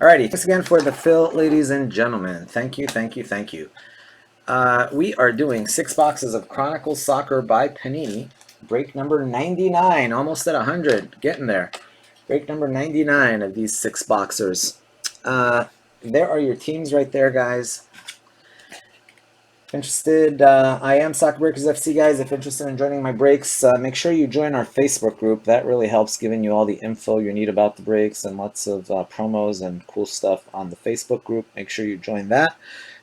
Alrighty, thanks again for the fill, ladies and gentlemen. Thank you, thank you, thank you. We are doing 6 boxes of Chronicles Soccer by Panini. Break number 99, almost at 100, getting there. Break number 99 of these 6 boxers. There are your teams right there, guys. If interested, I am Soccer Breakers FC, guys. If interested in joining my breaks, make sure you join our Facebook group. That really helps giving you all the info you need about the breaks and lots of promos and cool stuff on the Facebook group. Make sure you join that.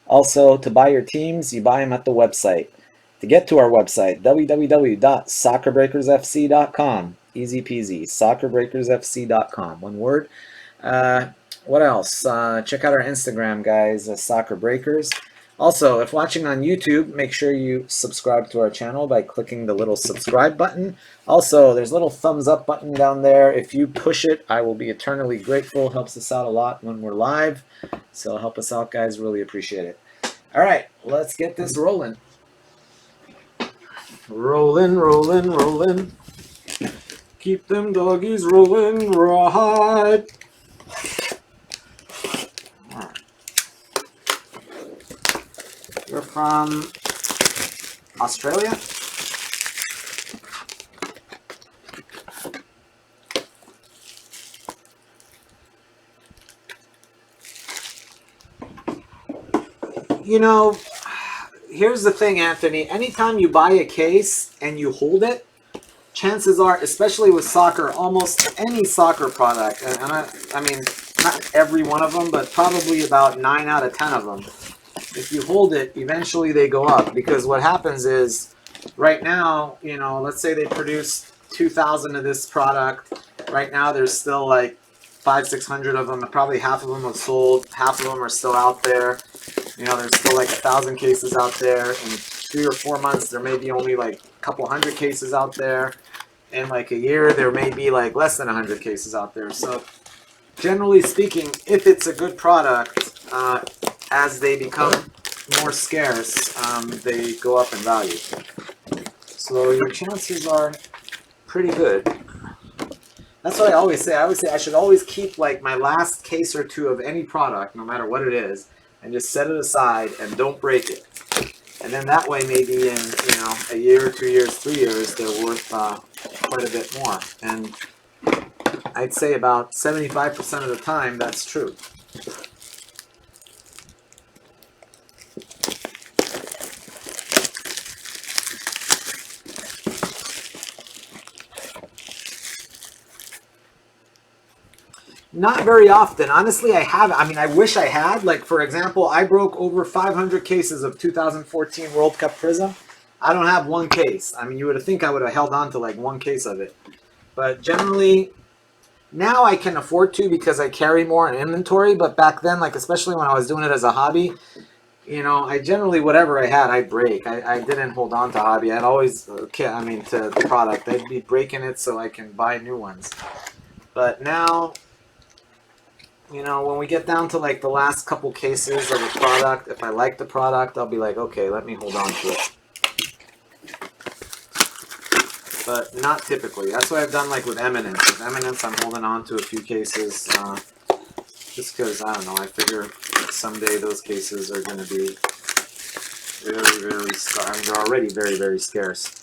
Also, to buy your teams, you buy them at the website. To get to our website, www.soccerbreakersfc.com. Easy peasy. Soccerbreakersfc.com. One word. What else? Check out our Instagram, guys, Soccer Breakers. Also, if watching on YouTube, make sure you subscribe to our channel by clicking the little subscribe button. Also, there's a little thumbs up button down there. If you push it, I will be eternally grateful. Helps us out a lot when we're live. So help us out, guys. Really appreciate it. All right, let's get this rolling. Rolling, rolling, rolling. Keep them doggies rolling right. You're from Australia? You know, here's the thing, Anthony. Anytime you buy a case and you hold it, chances are, especially with soccer, almost any soccer product, and I mean, not every one of them, but probably about 9 out of 10 of them, if you hold it, eventually they go up. Because what happens is, right now, you know, let's say they produce 2,000 of this product. Right now, there's still like 500-600 of them. Probably half of them have sold. Half of them are still out there. You know, there's still like 1,000 cases out there. In 3 or 4 months, there may be only like a couple hundred cases out there. In like a year, there may be like less than 100 cases out there. So, generally speaking, if it's a good product, as they become more scarce, they go up in value. So your chances are pretty good. That's what I always say. I always say I should always keep like my last case or two of any product, no matter what it is, and just set it aside and don't break it. And then that way, maybe in a year, 2 years, 3 years, they're worth quite a bit more. And I'd say about 75% of the time that's true. Not very often. Honestly, I haven't. I mean, I wish I had. Like, for example, I broke over 500 cases of 2014 World Cup Prism. I don't have one case. I mean, you would think I would have held on to like one case of it. But generally, now I can afford to because I carry more in inventory. But back then, like, especially when I was doing it as a hobby, you know, I generally, whatever I had, I'd break. I didn't hold on to hobby. I'd always, to the product. I'd be breaking it so I can buy new ones. But now, you know, when we get down to like the last couple cases of a product, if I like the product, I'll be like, okay, let me hold on to it. But not typically. That's what I've done like with Eminence. With Eminence, I'm holding on to a few cases just because, I don't know, I figure someday those cases are going to be very, very scarce. I mean, they're already very, very scarce.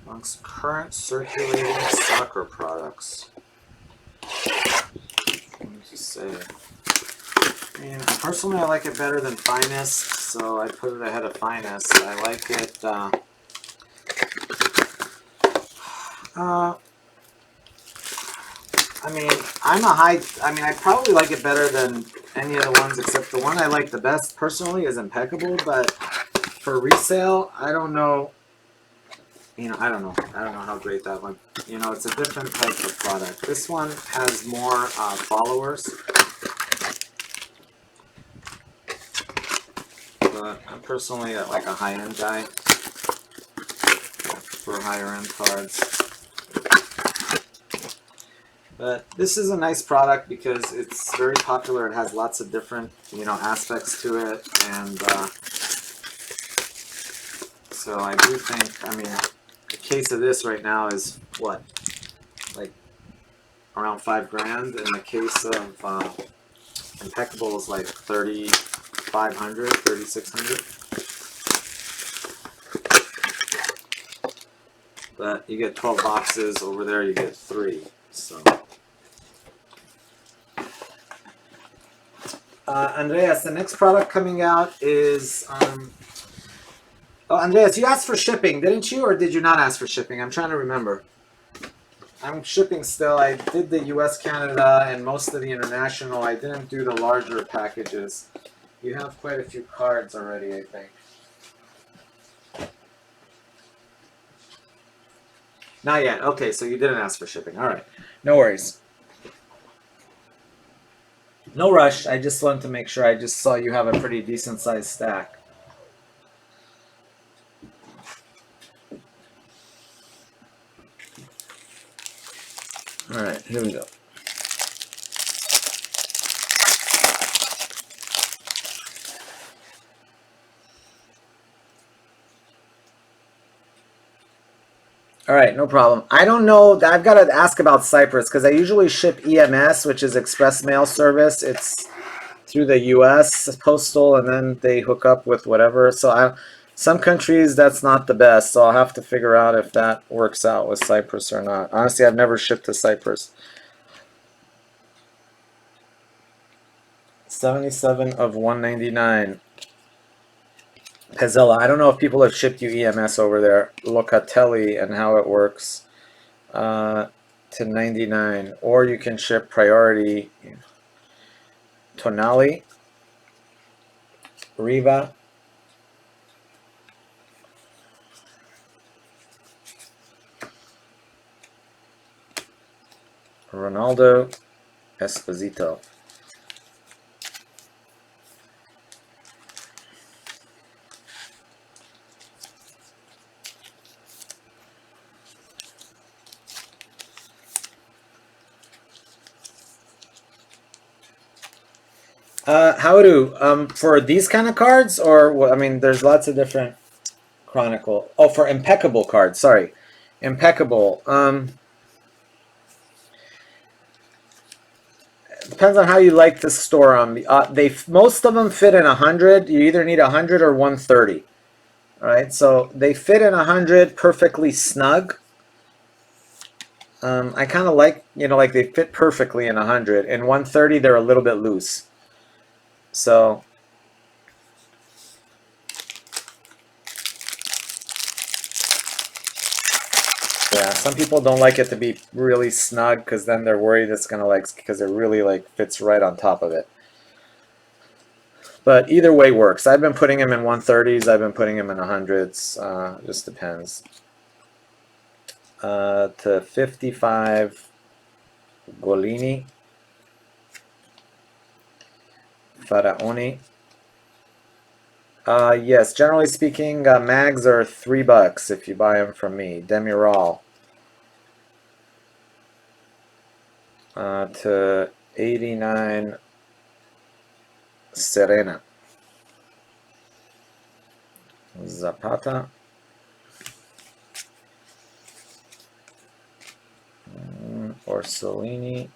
Amongst current circulating soccer products. What does it say? I mean, personally, I like it better than Finest, so I put it ahead of Finest. I like it. I mean, I probably like it better than any of the ones, except the one I like the best personally is Impeccable. But for resale, I don't know. I don't know. I don't know how great that one. It's a different type of product. This one has more followers. But I'm personally like a high-end guy for higher-end cards. But this is a nice product because it's very popular. It has lots of different, aspects to it, and so I do think. I mean, a case of this right now is what, like around $5,000, and the case of Impeccable is like 3,500, 3,600. But you get 12 boxes. Over there you get 3. So, Andreas, the next product coming out is. Oh, Andreas, you asked for shipping, didn't you, or did you not ask for shipping? I'm trying to remember. I'm shipping still. I did the U.S., Canada, and most of the international. I didn't do the larger packages. You have quite a few cards already, I think. Not yet. Okay, so you didn't ask for shipping. All right. No worries. No rush. I just wanted to make sure. I just saw you have a pretty decent sized stack. All right, here we go. All right, no problem. I don't know. I've got to ask about Cyprus because I usually ship EMS, which is Express Mail Service. It's through the U.S. Postal, and then they hook up with whatever. So some countries, that's not the best. So I'll have to figure out if that works out with Cyprus or not. Honestly, I've never shipped to Cyprus. 77 of 199. Pezzella, I don't know if people have shipped you EMS over there. Locatelli and how it works to 99. Or you can ship priority. Tonali, Riva, Ronaldo, Esposito. How do for these kind of cards, or I mean, there's lots of different Chronicle. Oh, for Impeccable cards. Sorry, Impeccable. Depends on how you like to store them. Most of them fit in 100. You either need 100 or 130. All right, so they fit in 100 perfectly snug. I kind of like, like they fit perfectly in 100. In 130, they're a little bit loose. So yeah, some people don't like it to be really snug because then they're worried it's gonna because it really fits right on top of it. But either way works. I've been putting them in 130s. I've been putting them in 100s. Just depends. To 55, Golini, Faraoni. Yes, generally speaking, mags are $3 if you buy them from me. Demiral. To 89, Serena. Zapata. Orsolini.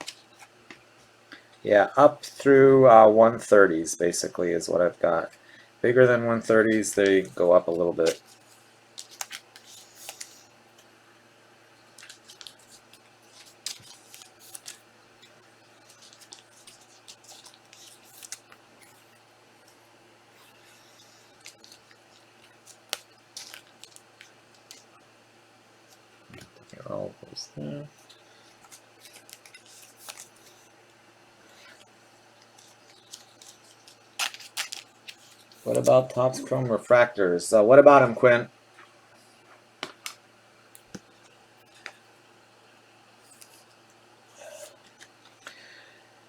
Yeah, up through 130s basically is what I've got. Bigger than 130s, they go up a little bit. What about Topps Chrome Refractors? So what about them, Quinn?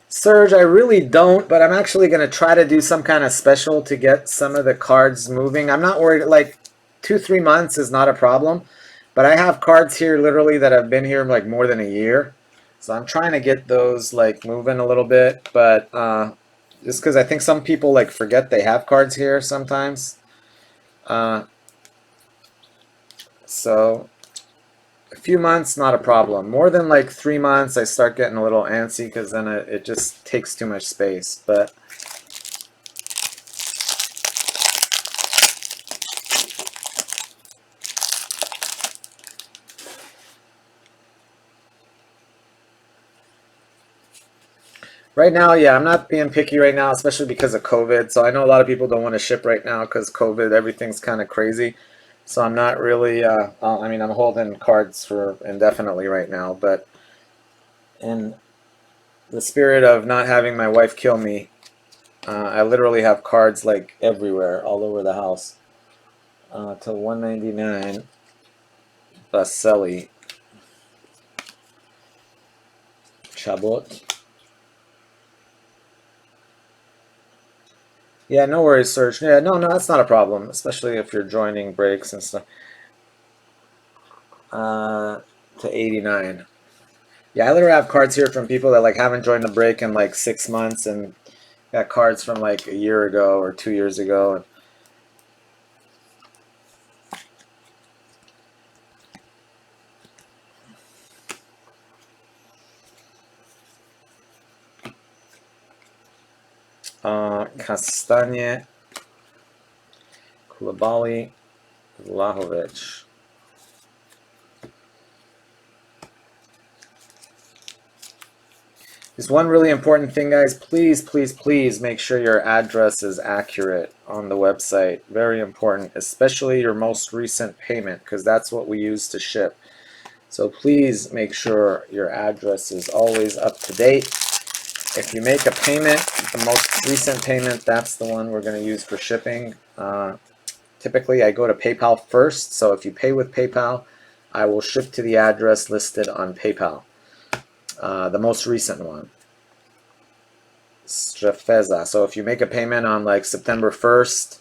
Serge, I really don't, but I'm actually going to try to do some kind of special to get some of the cards moving. I'm not worried, like 2-3 months is not a problem, but I have cards here literally that have been here like more than a year. So I'm trying to get those like moving a little bit, but just because I think some people like forget they have cards here sometimes. So a few months, not a problem. More than like 3 months, I start getting a little antsy because then it just takes too much space. But right now, yeah, I'm not being picky right now, especially because of COVID. So I know a lot of people don't want to ship right now because COVID, everything's kind of crazy. So I'm not really, I mean, I'm holding cards for indefinitely right now, but in the spirit of not having my wife kill me, I literally have cards like everywhere, all over the house. To 199, Baselli, Chabot. Yeah, no worries, Serge. Yeah, no, that's not a problem, especially if you're joining breaks and stuff. To 89. Yeah, I literally have cards here from people that like haven't joined the break in like 6 months and got cards from like a year ago or 2 years ago. Castagne, Kulabali, Vlahovic. Just one really important thing, guys. Please, please, please make sure your address is accurate on the website. Very important, especially your most recent payment, because that's what we use to ship. So please make sure your address is always up to date. If you make a payment, the most recent payment, that's the one we're going to use for shipping. Typically, I go to PayPal first. So if you pay with PayPal, I will ship to the address listed on PayPal. The most recent one. Strefeza. So if you make a payment on like September 1st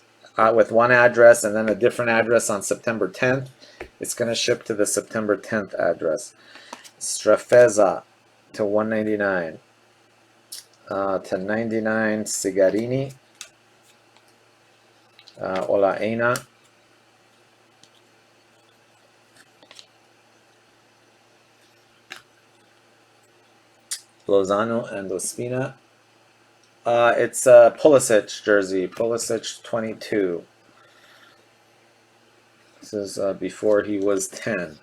with one address and then a different address on September 10th, it's going to ship to the September 10th address. Strefeza to 199. To 99, Sigarini. Olaena. Lozano and Ospina. It's a Pulisic jersey, Pulisic 22. This is before he was 10.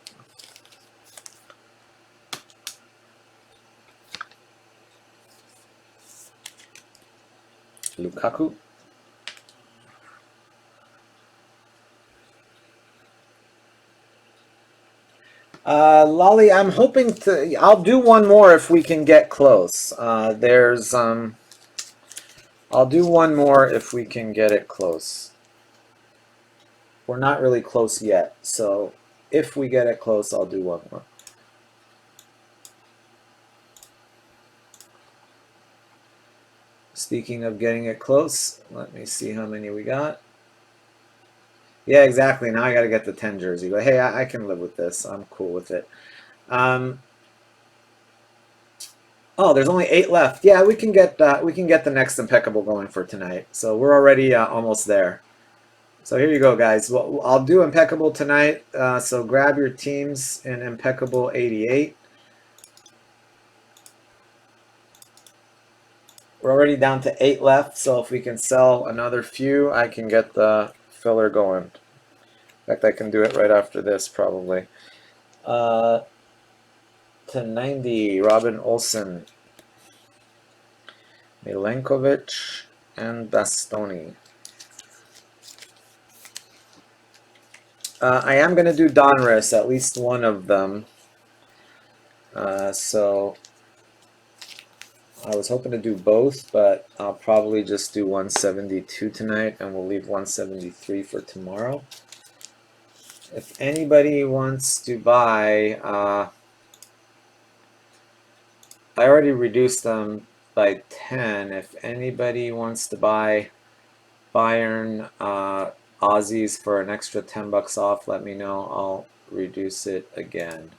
Lukaku. Lolly, I'm hoping to. I'll do one more if we can get close. I'll do one more if we can get it close. We're not really close yet, so if we get it close, I'll do one more. Speaking of getting it close, let me see how many we got. Yeah, exactly. Now I got to get the 10 jersey. But hey, I can live with this. I'm cool with it. Oh, there's only 8 left. Yeah, we can get the next impeccable going for tonight. So we're already almost there. So here you go, guys. Well, I'll do impeccable tonight. So grab your teams in impeccable 88. We're already down to 8 left. So if we can sell another few, I can get the filler going. In fact, I can do it right after this probably. To 90, Robin Olsen, Milenkovic, and Bastoni. I am going to do Donruss, at least one of them. So I was hoping to do both, but I'll probably just do 172 tonight, and we'll leave 173 for tomorrow. If anybody wants to buy, I already reduced them by 10. If anybody wants to buy Bayern Aussies for an extra 10 bucks off, let me know. I'll reduce it again.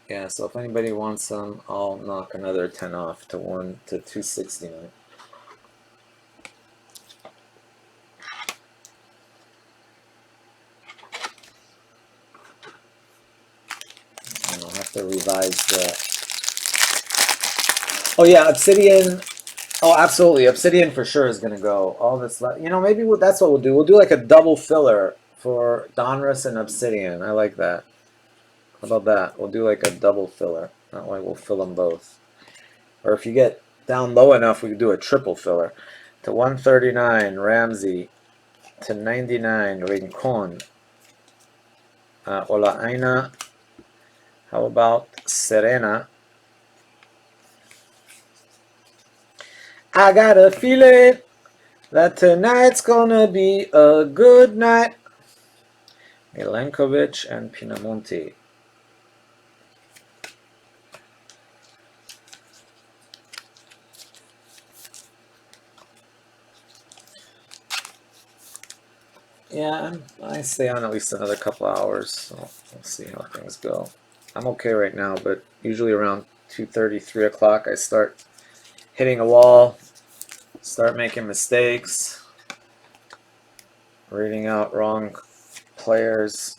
Yeah, so if anybody wants some, I'll knock another 10 off to 269. And I'll have to revise the. Oh yeah, Obsidian. Oh, absolutely, Obsidian for sure is gonna go. All this, maybe that's what we'll do. We'll do like a double filler for Donruss and Obsidian. I like that. How about that? We'll do like a double filler. That way we'll fill them both. Or if you get down low enough, we could do a triple filler. To 139, Ramsey. To 99, Rincon. Ola Aina. How about Serena? I got a feeling that tonight's gonna be a good night. Milenkovic and Pinamonti. Yeah, I stay on at least another couple hours, so we'll see how things go. I'm okay right now, but usually around 2:30, 3 o'clock, I start hitting a wall, start making mistakes, reading out wrong players.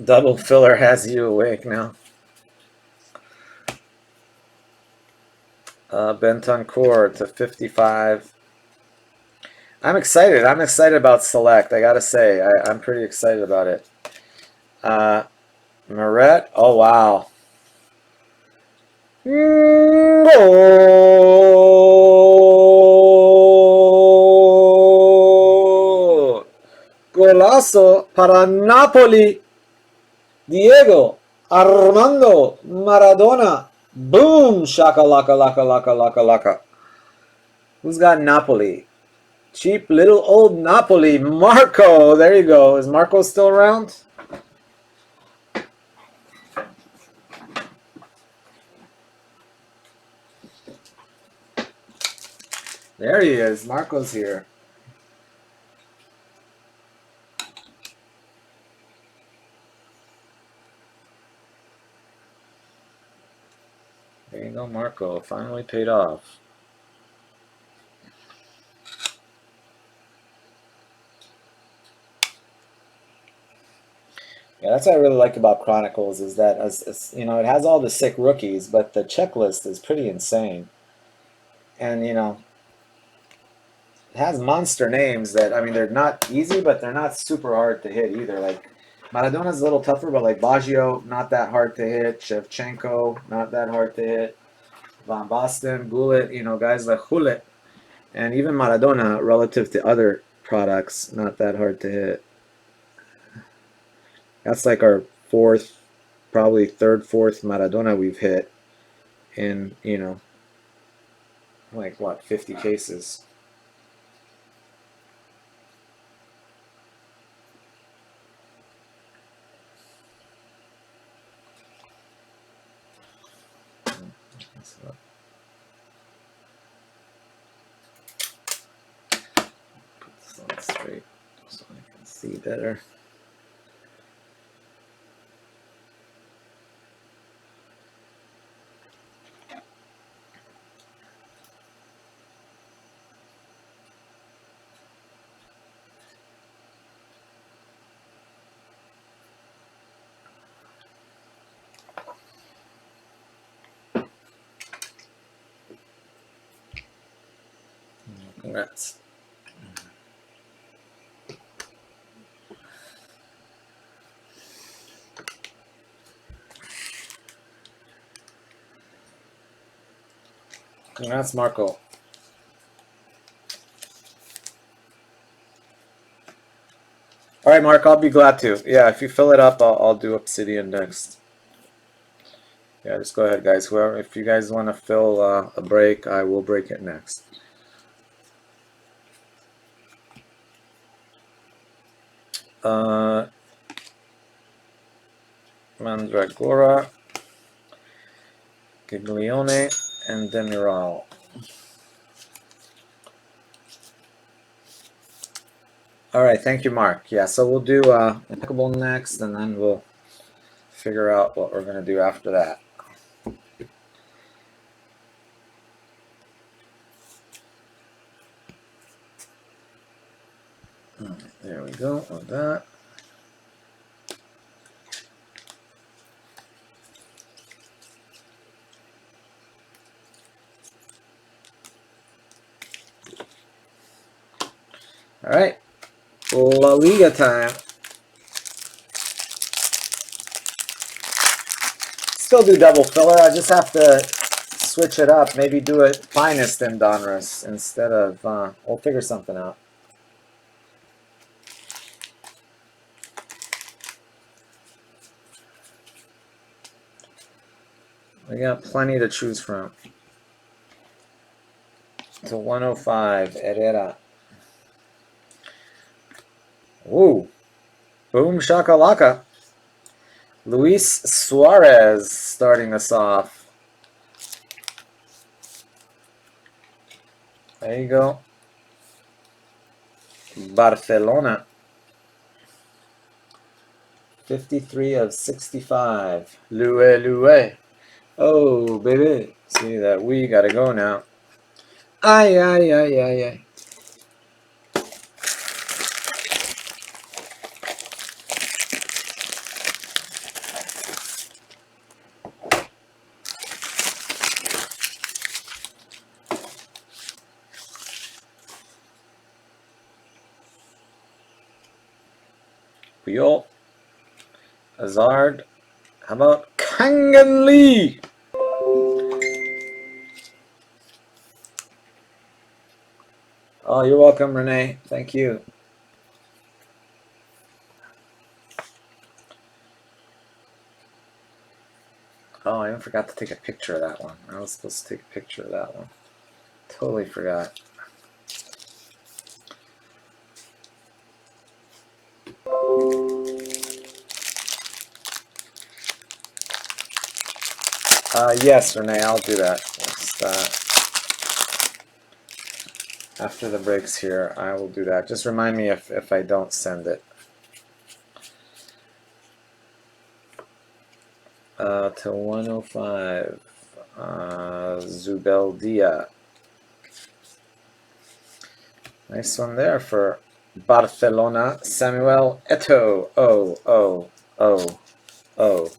Double filler has you awake now. Bentancur to 55. I'm excited. I'm excited about Select. I gotta say, I'm pretty excited about it. Moret. Oh wow. Gol! Golazo para Napoli. Diego Armando Maradona. Boom! Shaka laka laka laka laka laka. Who's got Napoli? Cheap little old Napoli. Marco. There you go. Is Marco still around? There he is. Marco's here. There you go, Marco. Finally paid off. Yeah, that's what I really like about Chronicles is that it has all the sick rookies, but the checklist is pretty insane. And it has monster names that they're not easy, but they're not super hard to hit either. Like Maradona's a little tougher, but like Baggio, not that hard to hit. Shevchenko, not that hard to hit. Van Basten, Gullit, guys like Gullit, and even Maradona relative to other products, not that hard to hit. That's like our fourth, probably third, fourth Maradona we've hit in, like what, 50 cases. So, put this on straight so I can see better. Congrats. That's Marco. All right, Mark, I'll be glad to. Yeah, if you fill it up, I'll do Obsidian next. Yeah, just go ahead, guys. Whoever, if you guys want to fill a break, I will break it next. Mandragora, Giglione, and Demiral. All right, thank you, Mark. Yeah, so we'll do Impeccable next, and then we'll figure out what we're going to do after that. There we go with that. All right, La Liga time. Still do double filler. I just have to switch it up. Maybe do it finest in Donruss instead of. We'll figure something out. We got plenty to choose from. To 105, Herrera. Ooh. Boom shakalaka. Luis Suarez starting us off. There you go. Barcelona. 53 of 65. Lue. Oh, baby. See that we gotta go now. Ay. Puyol. Hazard. How about Kangan Lee? Oh, you're welcome, Renee. Thank you. Oh, I even forgot to take a picture of that one. I was supposed to take a picture of that one. Totally forgot. Yes, Renee, I'll do that. Just, after the breaks here, I will do that. Just remind me if I don't send it. To 105, Zubeldia. Nice one there for Barcelona. Samuel Eto'o. Oh.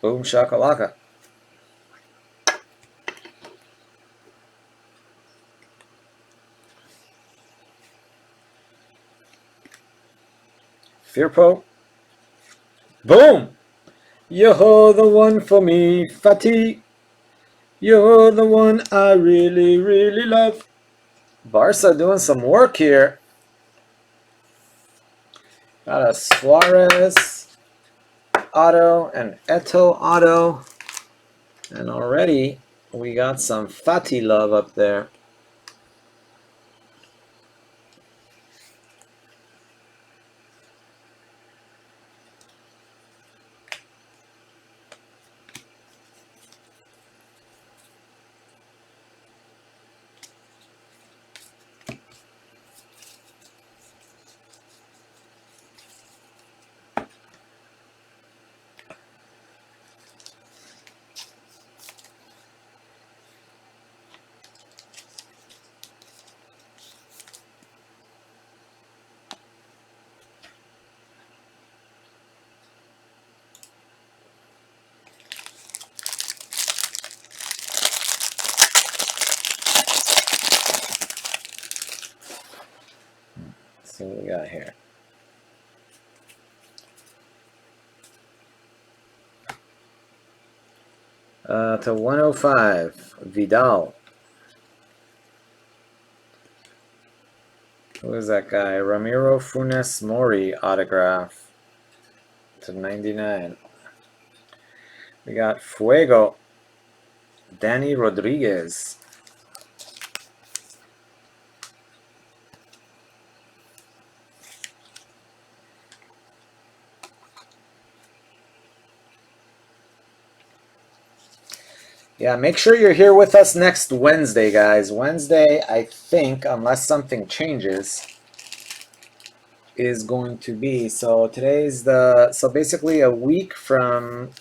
Boom shakalaka. Firpo. Boom! You're the one for me, Fatih. You're the one I really, really love. Barca doing some work here. Got a Suarez auto and Eto'o auto. And already we got some Fatih love up there. Let's see what we got here. To 105, Vidal. Who is that guy? Ramiro Funes Mori autograph to 99. We got Fuego. Danny Rodriguez. Yeah, make sure you're here with us next Wednesday, guys. Wednesday, I think, unless something changes, is going to be, so today's so basically a week from,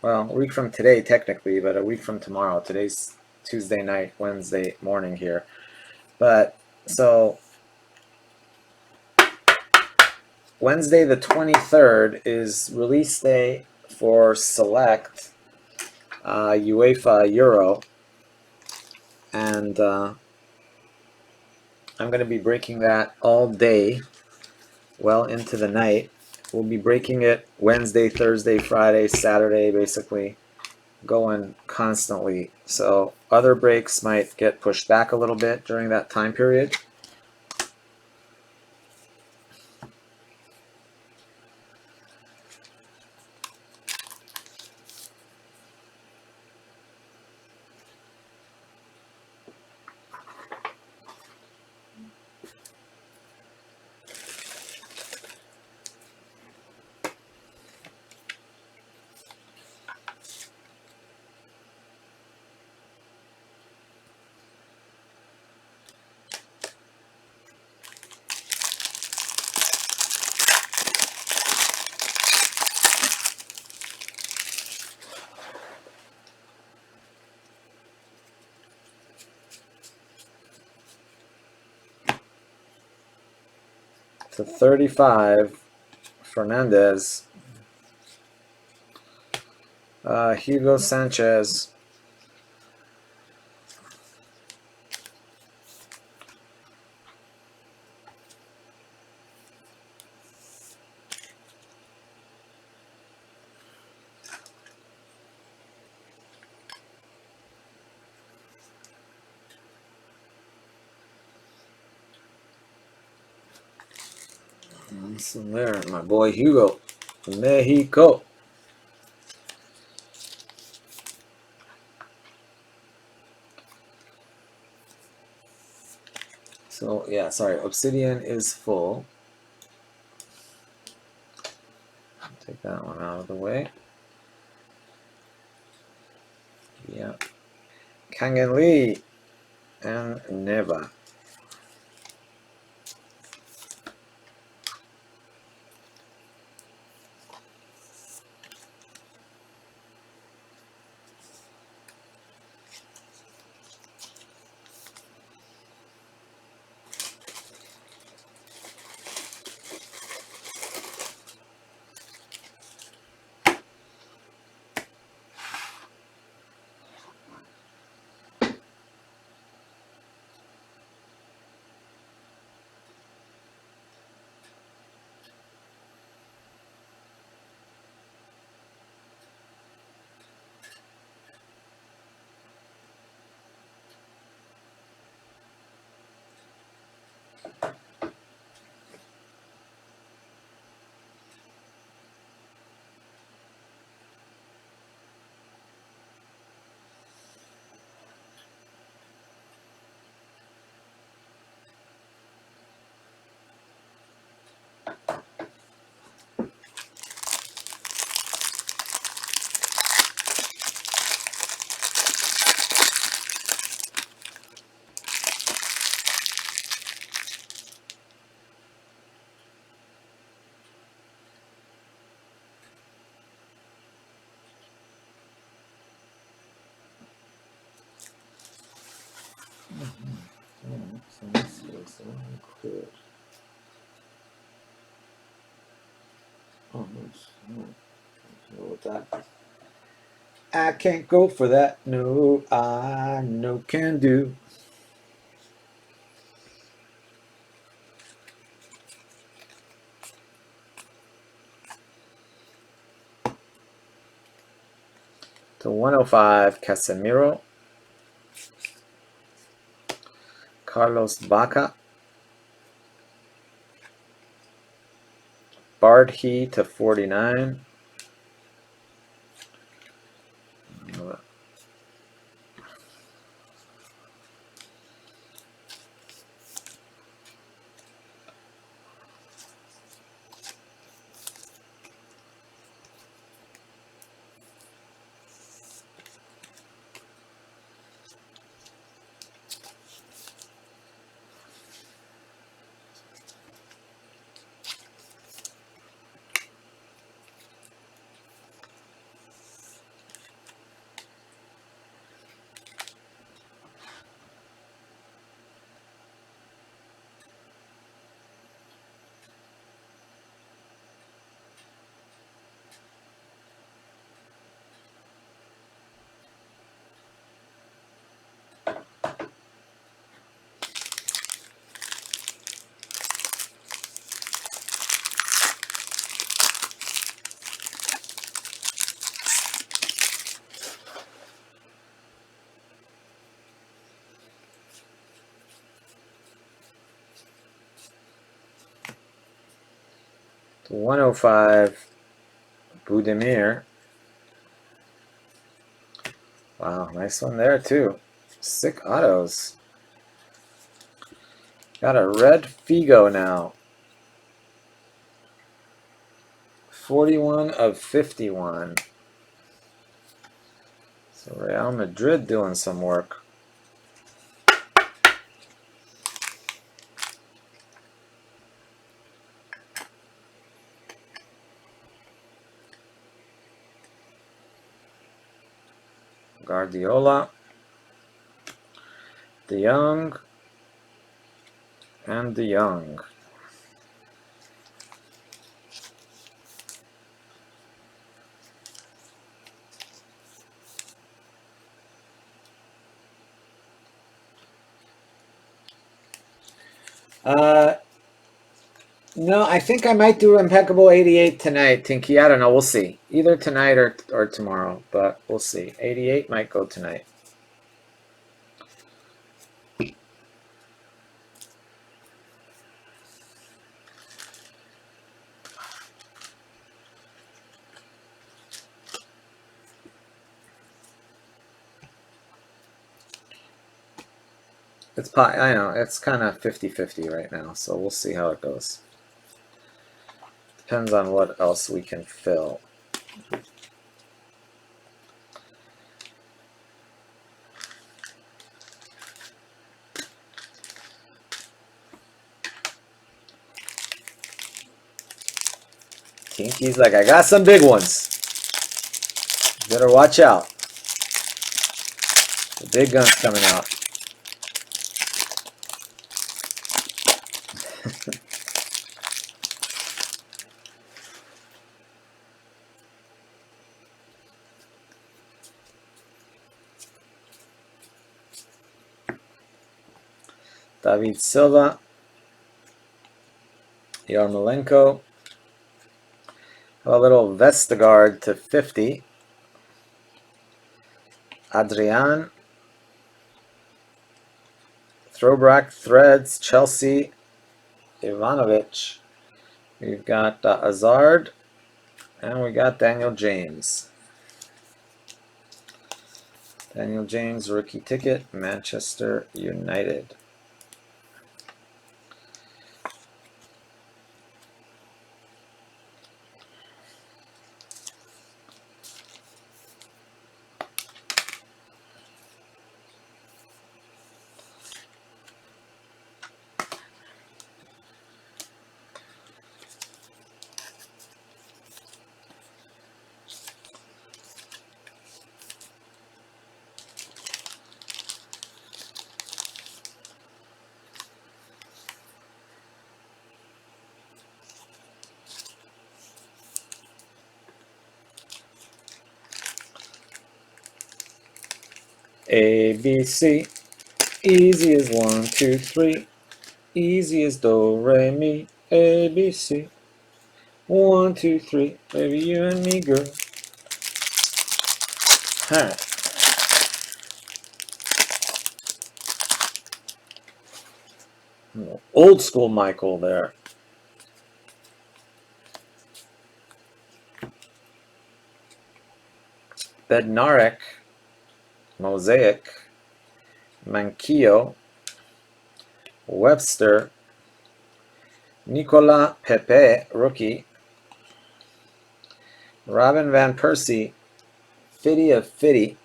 well, a week from today technically, but a week from tomorrow. Today's Tuesday night, Wednesday morning here. But so Wednesday the 23rd is release day for Select UEFA Euro, and I'm going to be breaking that all day, well into the night. We'll be breaking it Wednesday, Thursday, Friday, Saturday, basically going constantly. So other breaks might get pushed back a little bit during that time period. To 35, Fernandez. Hugo Sanchez. Listen there, my boy Hugo, Mexico. So yeah, sorry, Obsidian is full. Take that one out of the way. Yeah. Kangen Lee and Neva. I can't go for that. No, I no can do. To 105, Casemiro. Carlos Baca. Bardhi to 49. To 105, Budimir. Wow, nice one there too. Sick autos. Got a red Figo now. 41 of 51. So Real Madrid doing some work. Guardiola, De Jong, and De Jong. No, I think I might do Impeccable 88 tonight, Tinky. I don't know. We'll see. Either tonight or tomorrow, but we'll see. 88 might go tonight. I know, it's kind of 50-50 right now, so we'll see how it goes. Depends on what else we can fill. Tinky's like, I got some big ones. Better watch out. The big gun's coming out. David Silva, Yarmolenko, a little Vestergaard to 50, Adrian, Throwback Threads, Chelsea, Ivanovic, we've got Hazard, and we got Daniel James. Daniel James, rookie ticket, Manchester United. A, B, C, easy as 1, 2, 3, easy as do, re, mi, A, B, C, 1, 2, 3, baby, you and me, girl. Alright. Old school Michael there. Bednarek, Mosaic, Manquillo, Webster, Nicola Pepe, rookie, Robin Van Persie, Fitty of Fitty,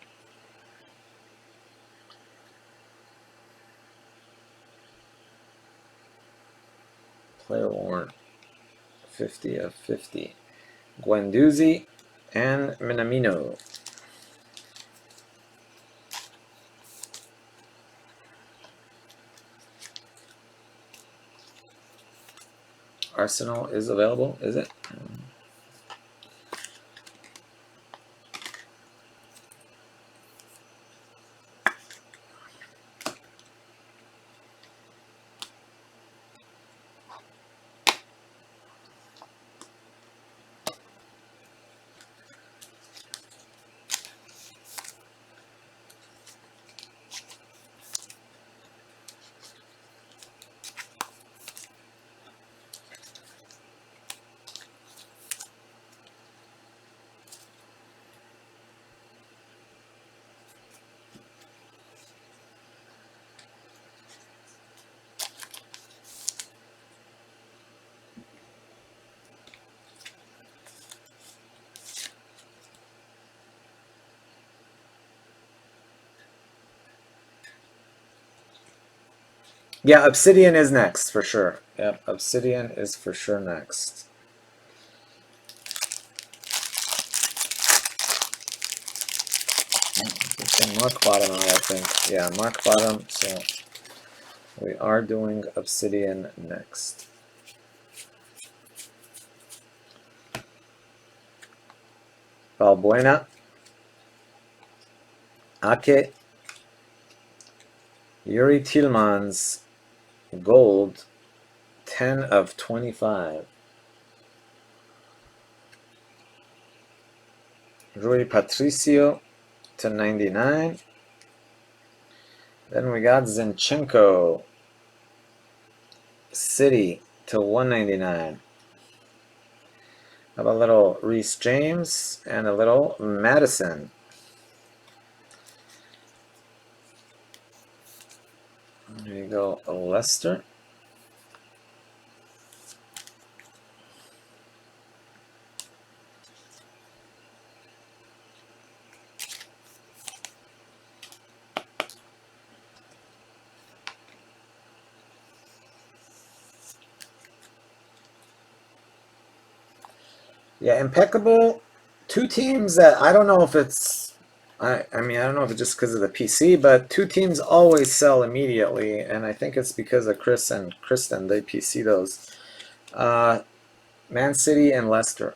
player worn, 50 of 50, Guendouzi, and Minamino. Arsenal is available, is it? Yeah, Obsidian is next for sure. Yep, Obsidian is for sure next. Mark bottom out, I think. Yeah, mark bottom. So we are doing Obsidian next. Balbuena, Ake, Yuri Tillmans, gold, 10 of 25. Rui Patricio to 99. Then we got Zinchenko, City to 199. Have a little Reece James and a little Madison. There you go, Leicester. Yeah, impeccable. Two teams that I don't know if it's, I mean, I don't know if it's just because of the PC, but two teams always sell immediately, and I think it's because of Chris and Kristen. They PC those. Man City and Leicester.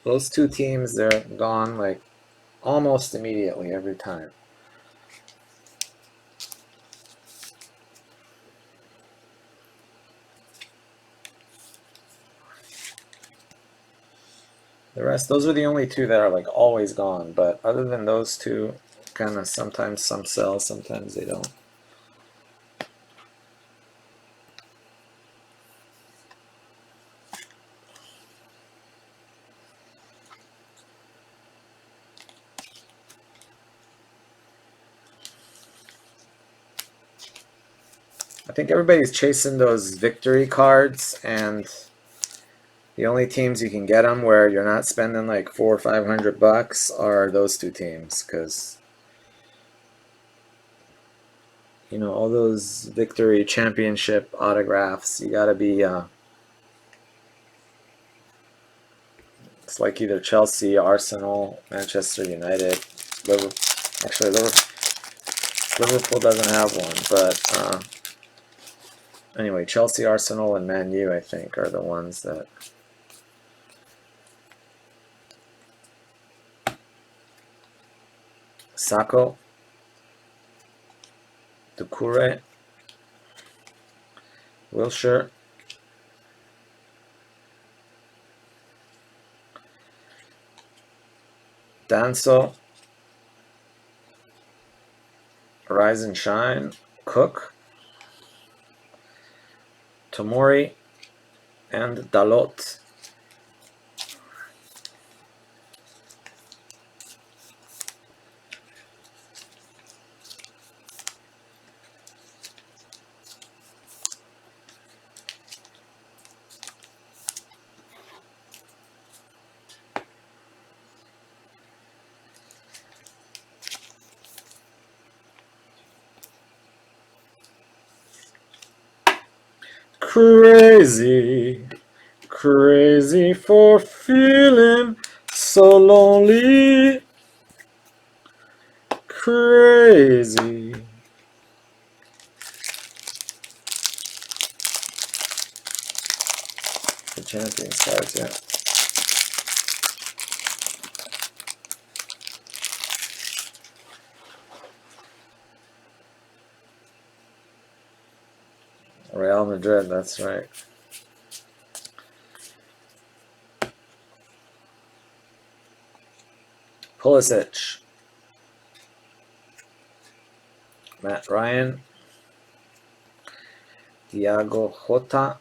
Those two teams, they're gone like almost immediately every time. The rest, those are the only two that are like always gone. But other than those two, kind of sometimes some sell, sometimes they don't. I think everybody's chasing those victory cards, and the only teams you can get them where you're not spending like $400 or $500 are those two teams, because you know all those victory championship autographs, you gotta be. It's like either Chelsea, Arsenal, Manchester United, Liverpool. Actually, Liverpool doesn't have one, but anyway, Chelsea, Arsenal, and Man U, I think, are the ones that. Sako, Doucouré, Wilshere, Danso, Rise and Shine, Cook, Tomori, and Dalot. Crazy, crazy for feeling so lonely. Crazy. The champion cards, yeah. Real Madrid, that's right. Pulisic. Matt Ryan. Thiago Jota.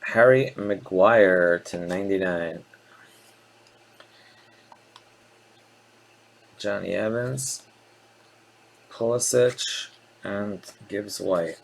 Harry Maguire to 99. Johnny Evans. Pulisic. And Gibbs White.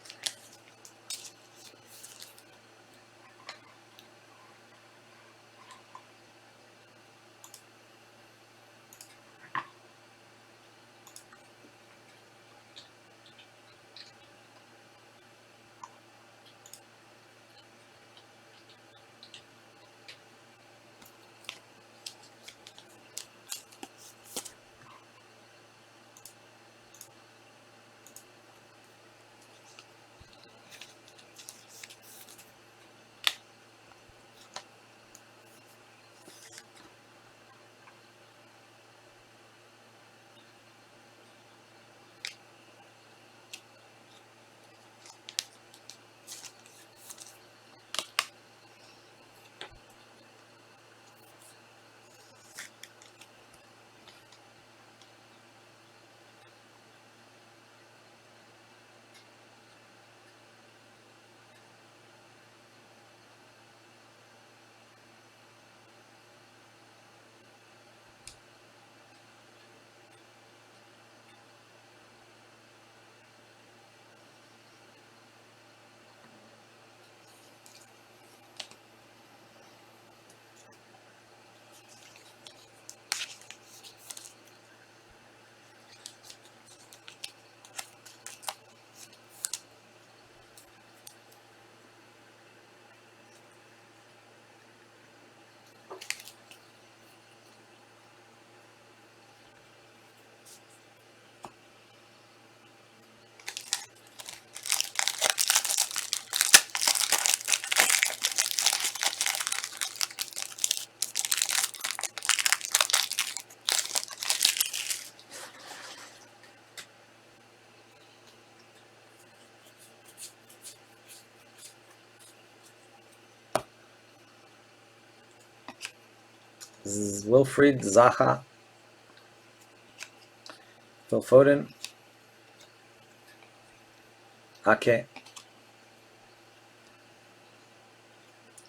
Wilfried Zaha. Phil Foden. Ake.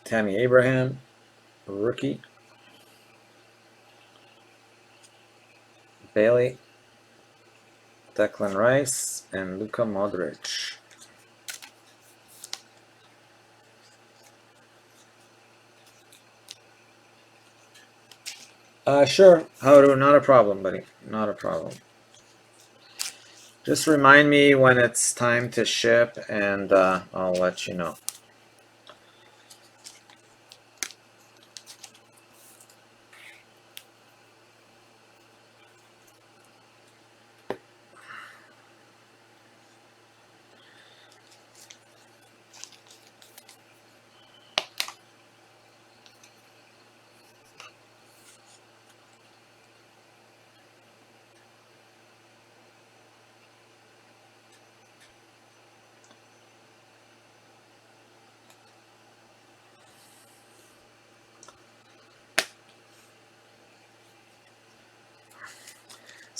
Tammy Abraham. Rookie. Bailey. Declan Rice. And Luka Modric. Sure. Haru, not a problem, buddy. Not a problem. Just remind me when it's time to ship, and I'll let you know.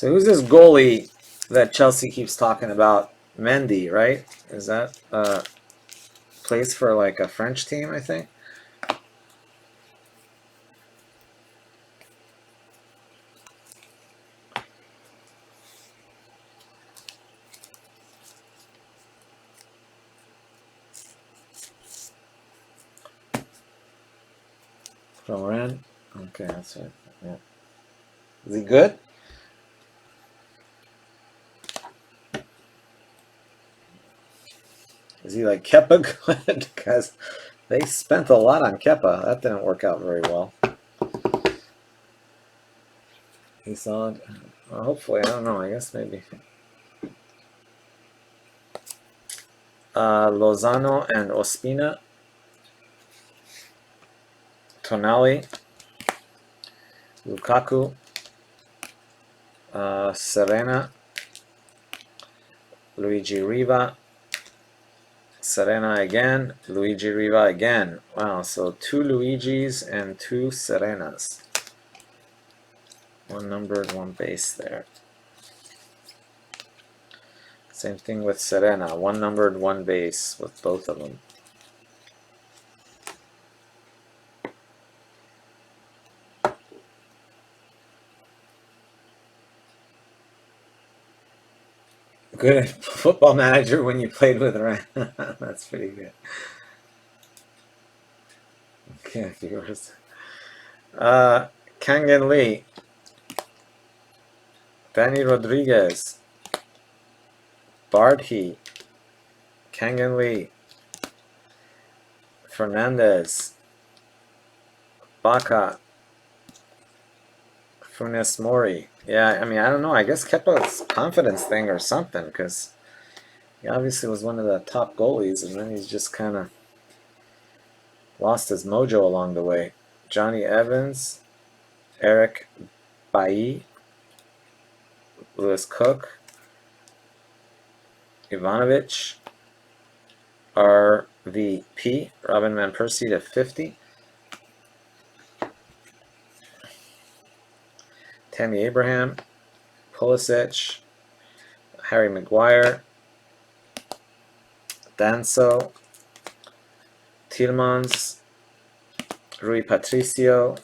So who's this goalie that Chelsea keeps talking about? Mendy, right? Is that plays for like a French team, I think? From Rennes? Okay, that's right. Yeah. Is he good? Is he like Kepa good? Because they spent a lot on Kepa. That didn't work out very well. He's solid. Well, hopefully, I don't know. I guess maybe. Lozano and Ospina. Tonali. Lukaku. Serena. Luigi Riva. Serena again. Luigi Riva again. Wow, so 2 Luigis and 2 Serenas. 1 numbered, 1 base there. Same thing with Serena. 1 numbered, 1 base with both of them. Good at Football Manager when you played with Ren. That's pretty good. Okay, viewers. Kangan Lee. Danny Rodriguez. Bardhi. Kangan Lee. Fernandez. Baca. Funes Mori. Yeah, I mean, I don't know. I guess Kepa's confidence thing or something, because he obviously was one of the top goalies, and then he's just kind of lost his mojo along the way. Johnny Evans, Eric Bailly, Lewis Cook, Ivanovic, RVP, Robin Van Persie to 50. Tammy Abraham, Pulisic, Harry Maguire, Danso, Tielemans, Rui Patricio,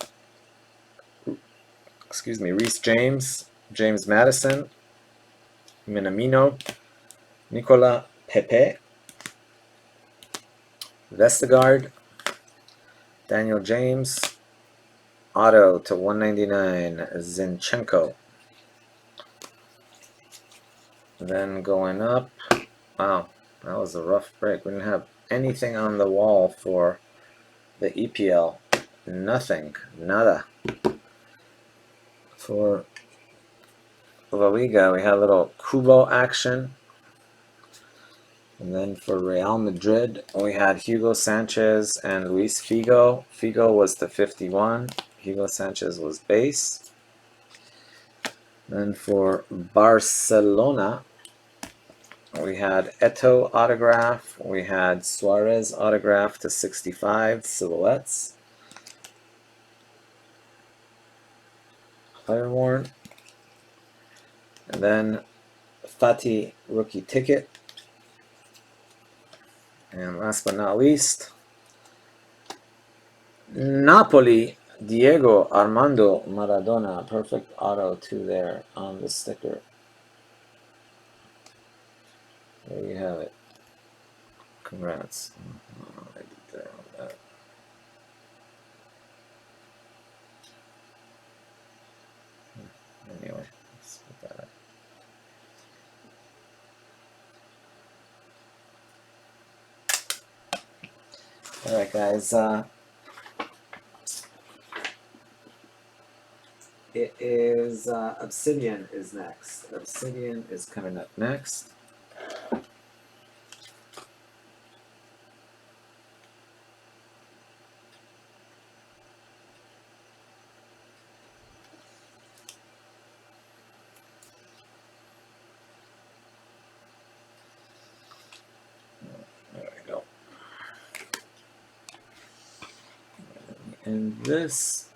Reece James, James Madison, Minamino, Nicola Pepe, Vestergaard, Daniel James, auto to 199, Zinchenko. Then going up, wow, that was a rough break. We didn't have anything on the wall for the EPL. Nothing, nada. For La Liga, we had a little Kubo action. And then for Real Madrid, we had Hugo Sanchez and Luis Figo. Figo was to 51. Hugo Sanchez was base. Then for Barcelona, we had Eto'o autograph. We had Suarez autograph to 65, silhouettes. Player worn. And then Fati rookie ticket. And last but not least, Napoli, Diego Armando Maradona. Perfect auto 2 there on the sticker. There you have it. Congrats. I did there on that. Anyway, let's put that up. Alright guys, it is Obsidian is next. Obsidian is coming up next. There we go. And this